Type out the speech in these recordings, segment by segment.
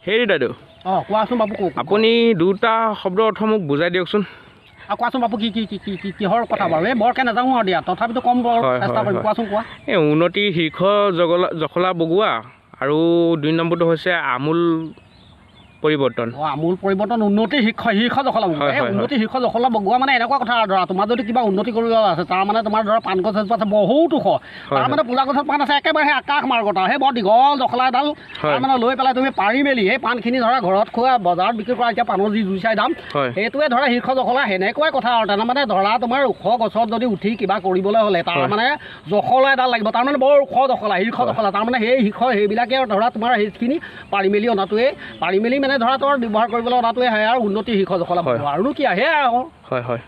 হেৰি দাদু কোৱাচোন বাবু কওক আপুনি দুটা শব্দৰ অৰ্থ মোক বুজাই দিয়কচোন কোৱাচোন বাবু কিহৰ কথা বাৰু এই বৰকৈ নাজানো আৰু দিয়া তথাপিতো কম চেষ্টা কৰিম কোৱাচোন কোৱা এই উন্নতিৰ শীৰ্ষ জখলা বগোৱা আৰু 2 নম্বৰটো হৈছে আমূল পৰিৱৰ্তন আমূল পৰিৱৰ্তন উন্নতিৰ শীৰ্ষ জখলা বগোৱা এই উন্নতিৰ শীৰ্ষ জখলা বগোৱা মানে এনেকুৱা কথা আৰু ধৰা তোমাৰ যদি কিবা উন্নতি কৰিব আছে তাৰ মানে তোমাৰ ধৰা পাণ গছ এজোপা আছে বহুত ওখ তাৰ মানে পূজা গছত পাণ আছে একেবাৰে সেই আকাশ মাৰ্গত সেই বৰ দীঘল জখলা এডাল তাৰ মানে লৈ পেলাই তুমি পাৰি মেলি সেই পাণখিনি ধৰা ঘৰত খোৱা বজাৰত বিক্ৰী কৰা এতিয়া পাণৰ যি জুই চাই দাম সেইটোৱে ধৰা শীৰ্ষ জখলা সেনেকুৱাই কথা আৰু তাৰমানে ধৰা তোমাৰ ওখ গছত যদি উঠি কিবা কৰিবলৈ হ'লে তাৰ মানে জখলা এডাল লাগিব তাৰমানে বৰ ওখ জখলা শীৰ্ষ জখলা তাৰমানে সেই সেইবিলাকে ধৰা তোমাৰ সেইখিনি পাৰি মেলি অনাটোৱে পাৰি মেলি মানে ধৰা তোমাৰ ব্যৱহাৰ কৰিবলৈ অনাটোৱে হয় আৰু উন্নতি শীৰ্ষ জখলা আৰু কি আহে আৰু হয়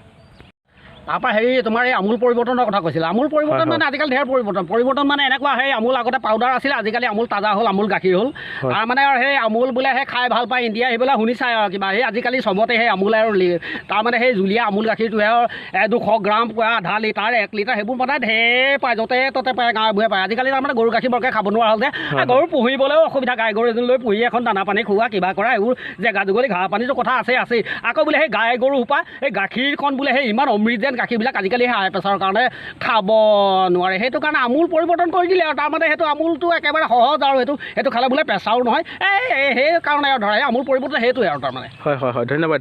তাৰপৰা হেৰি তোমাৰ এই আমূল পৰিৱৰ্তনৰ কথা কৈছিলে আমূল পৰিৱৰ্তন মানে আজিকালি ঢেৰ পৰিৱৰ্তন মানে এনেকুৱা সেই আমূল আগতে পাউডাৰ আছিলে আজিকালি আমূল তাজা হ'ল আমূল গাখীৰ হ'ল তাৰ মানে আৰু সেই আমূল বোলে সেই খাই ভাল পায় ইণ্ডিয়া সেইবিলাক শুনি চাই আৰু কিবা সেই আজিকালি চবতে সেই আমূল আৰু তাৰমানে সেই জুলীয়া আমূল গাখীৰটোহে আৰু 200 গ্ৰাম পোৱা আধা লিটাৰ 1 লিটাৰ সেইবোৰ মানে ঢেৰ পায় য'তে ত'তে পায় গাঁৱে পায় আজিকালি তাৰমানে গৰু গাখীৰ বৰকৈ খাব নোৱাৰা হ'ল যে গৰু পুহিবলৈও অসুবিধা গাই গৰু এজনী লৈ পুহি এখন দানা পানী খুওৱা কিবা কৰা এইবোৰ জেগা যুগলি ঘাঁহ পানীটো কথা আছে আকৌ বোলে সেই গাই গৰু সোপা এই গাখীৰকণ বোলে সেই ইমান অমৃত যেন গাখীৰবিলাক আজিকালি হাই প্ৰেছাৰৰ কাৰণে খাব নোৱাৰে সেইটো কাৰণে আমূল পৰিৱৰ্তন কৰি দিলে আৰু তাৰমানে সেইটো আমূলটো একেবাৰে সহজ আৰু সেইটো খালে বোলে প্ৰেছাৰো নহয় এই সেই কাৰণে আৰু ধৰা আমূল পৰিৱৰ্তন সেইটোৱে আৰু তাৰমানে হয় ধন্যবাদ